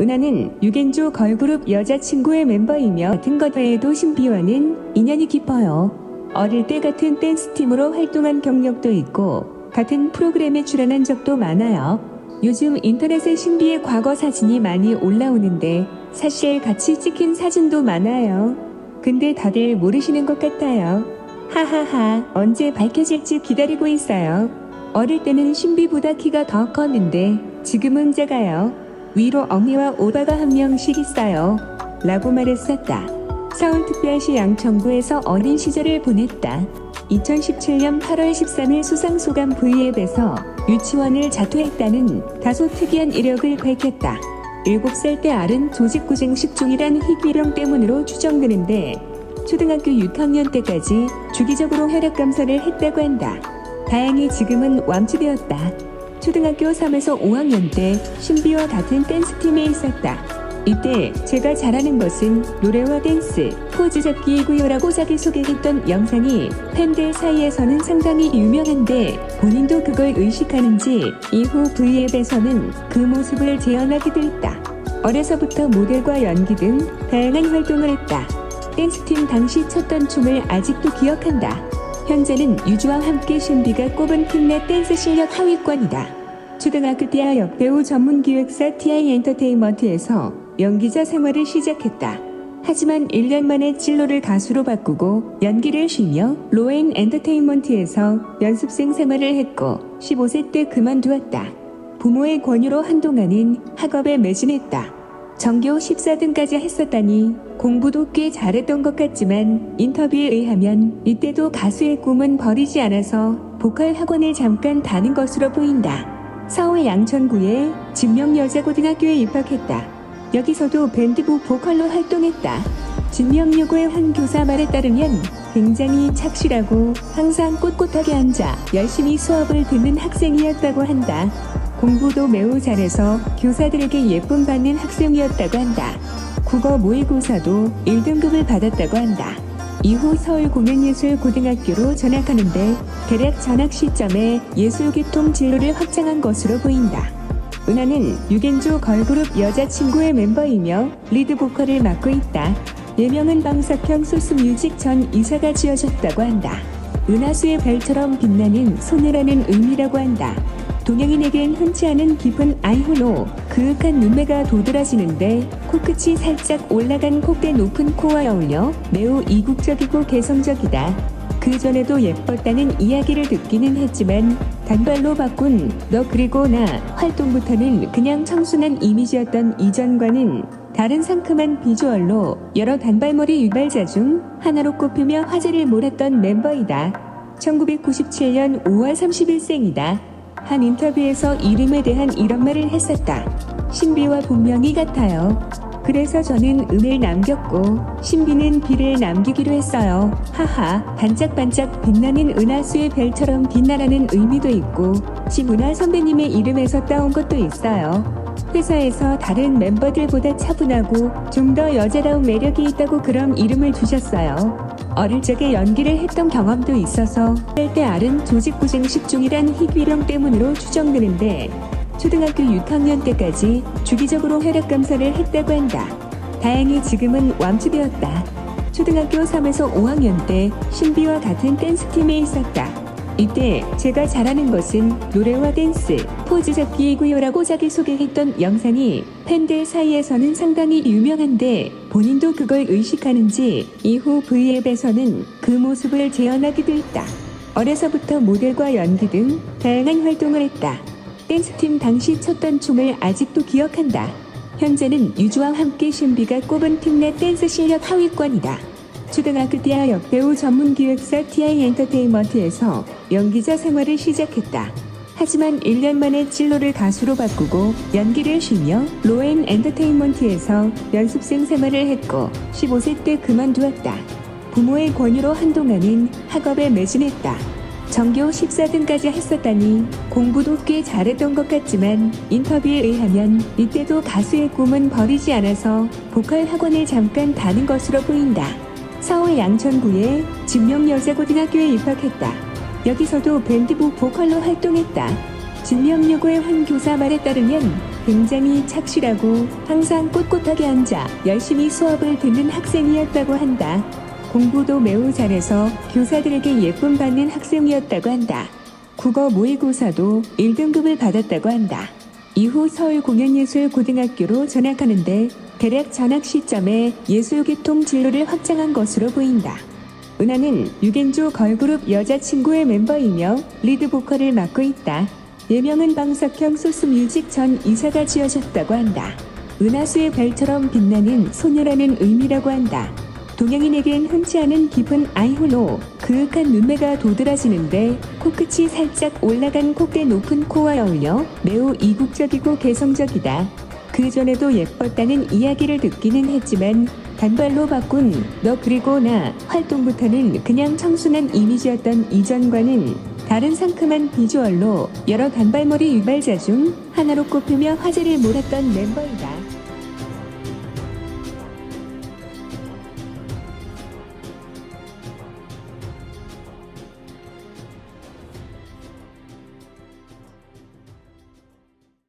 은하는 유겐조 걸그룹 여자친구의 멤버이며 같은 것 외에도 신비와는 인연이 깊어요. 어릴 때 같은 댄스팀으로 활동한 경력도 있고 같은 프로그램에 출연한 적도 많아요. 요즘 인터넷에 신비의 과거 사진이 많이 올라오는데 사실 같이 찍힌 사진도 많아요. 근데 다들 모르시는 것 같아요. 하하하, 언제 밝혀질지 기다리고 있어요. 어릴 때는 신비보다 키가 더 컸는데 지금은 작아요. 위로 언니와 오빠가 한 명씩 있어요. 라고 말했었다. 서울특별시 양천구에서 어린 시절을 보냈다. 2017년 8월 13일 수상소감 V앱에서 유치원을 자퇴했다는 다소 특이한 이력을 밝혔다. 7살 때 앓은 조직구쟁식 중이란 희귀병 때문으로 추정되는데 초등학교 6학년 때까지 주기적으로 혈액검사를 했다고 한다. 다행히 지금은 완치되었다. 초등학교 3에서 5학년 때 신비와 같은 댄스팀에 있었다. 이때 제가 잘하는 것은 노래와 댄스, 포즈 잡기이고요라고 자기소개했던 영상이 팬들 사이에서는 상당히 유명한데 본인도 그걸 의식하는지 이후 V앱에서는 그 모습을 재현하기도 했다. 어려서부터 모델과 연기 등 다양한 활동을 했다. 댄스팀 당시 췄던 춤을 아직도 기억한다. 현재는 유주와 함께 신비가 꼽은 팀 내 댄스 실력 하위권이다. 초등학교 때 역배우 전문기획사 TI 엔터테인먼트에서 연기자 생활을 시작했다. 하지만 1년 만에 진로를 가수로 바꾸고 연기를 쉬며 로엔 엔터테인먼트에서 연습생 생활을 했고 15세 때 그만두었다. 부모의 권유로 한동안은 학업에 매진했다. 전교 14등까지 했었다니 공부도 꽤 잘했던 것 같지만 인터뷰에 의하면 이때도 가수의 꿈은 버리지 않아서 보컬 학원에 잠깐 다닌 것으로 보인다. 서울 양천구의 진명여자고등학교에 입학했다. 여기서도 밴드부 보컬로 활동했다. 진명여고의 한 교사 말에 따르면 굉장히 착실하고 항상 꼿꼿하게 앉아 열심히 수업을 듣는 학생이었다고 한다. 공부도 매우 잘해서 교사들에게 예쁨 받는 학생이었다고 한다. 국어 모의고사도 1등급을 받았다고 한다. 이후 서울공연예술고등학교로 전학하는데 대략 전학 시점에 예술계통 진로를 확장한 것으로 보인다. 은하는 유겐조 걸그룹 여자친구의 멤버이며 리드 보컬을 맡고 있다. 예명은 방석형 소스뮤직 전 이사가 지어줬다고 한다. 은하수의 별처럼 빛나는 소녀라는 의미라고 한다. 동양인에겐 흔치 않은 깊은 아이홀로 그윽한 눈매가 도드라지는데 코끝이 살짝 올라간 콧대 높은 코와 어울려 매우 이국적이고 개성적이다. 그 전에도 예뻤다는 이야기를 듣기는 했지만 단발로 바꾼 너 그리고 나 활동부터는 그냥 청순한 이미지였던 이전과는 다른 상큼한 비주얼로 여러 단발머리 유발자 중 하나로 꼽히며 화제를 몰았던 멤버이다. 1997년 5월 30일생이다. 한 인터뷰에서 이름에 대한 이런 말을 했었다. 신비와 본명이 같아요. 그래서 저는 은을 남겼고 신비는 비를 남기기로 했어요. 하하, 반짝반짝 빛나는 은하수의 별처럼 빛나라는 의미도 있고 지문화 선배님의 이름에서 따온 것도 있어요. 회사에서 다른 멤버들보다 차분하고 좀 더 여자다운 매력이 있다고 그런 이름을 주셨어요. 어릴 적에 연기를 했던 경험도 있어서 때 앓은 조직구쟁식 중이란 희귀병 때문으로 추정되는데 초등학교 6학년 때까지 주기적으로 혈액검사를 했다고 한다. 다행히 지금은 완치되었다. 초등학교 3에서 5학년 때 신비와 같은 댄스팀에 있었다. 이때 제가 잘하는 것은 노래와 댄스, 포즈 잡기이고요라고 자기소개했던 영상이 팬들 사이에서는 상당히 유명한데 본인도 그걸 의식하는지 이후 V앱에서는 그 모습을 재현하기도 했다. 어려서부터 모델과 연기 등 다양한 활동을 했다. 댄스팀 당시 췄던 춤을 아직도 기억한다. 현재는 유주와 함께 신비가 꼽은 팀 내 댄스 실력 하위권이다. 초등학교 때 역배우 전문기획사 TI 엔터테인먼트에서 연기자 생활을 시작했다. 하지만 1년 만에 진로를 가수로 바꾸고 연기를 쉬며 로엔 엔터테인먼트에서 연습생 생활을 했고 15세 때 그만두었다. 부모의 권유로 한동안은 학업에 매진했다. 전교 14등까지 했었다니 공부도 꽤 잘했던 것 같지만 인터뷰에 의하면 이때도 가수의 꿈은 버리지 않아서 보컬 학원에 잠깐 다닌 것으로 보인다. 서울 양천구의 진명여자고등학교에 입학했다. 여기서도 밴드부 보컬로 활동했다. 진명여고의 한 교사 말에 따르면 굉장히 착실하고 항상 꼿꼿하게 앉아 열심히 수업을 듣는 학생이었다고 한다. 공부도 매우 잘해서 교사들에게 예쁨 받는 학생이었다고 한다. 국어 모의고사도 1등급을 받았다고 한다. 이후 서울공연예술고등학교로 전학하는데 대략 전학 시점에 예술계통 진로를 확장한 것으로 보인다. 은하는 유겐조 걸그룹 여자친구의 멤버이며 리드 보컬을 맡고 있다. 예명은 방석형 소스뮤직 전 이사가 지어졌다고 한다. 은하수의 별처럼 빛나는 소녀라는 의미라고 한다. 동양인에겐 흔치 않은 깊은 아이홀로 그윽한 눈매가 도드라지는데 코끝이 살짝 올라간 콧대 높은 코와 어울려 매우 이국적이고 개성적이다. 그 전에도 예뻤다는 이야기를 듣기는 했지만 단발로 바꾼 너 그리고 나 활동부터는 그냥 청순한 이미지였던 이전과는 다른 상큼한 비주얼로 여러 단발머리 유발자 중 하나로 꼽히며 화제를 몰았던 멤버이다.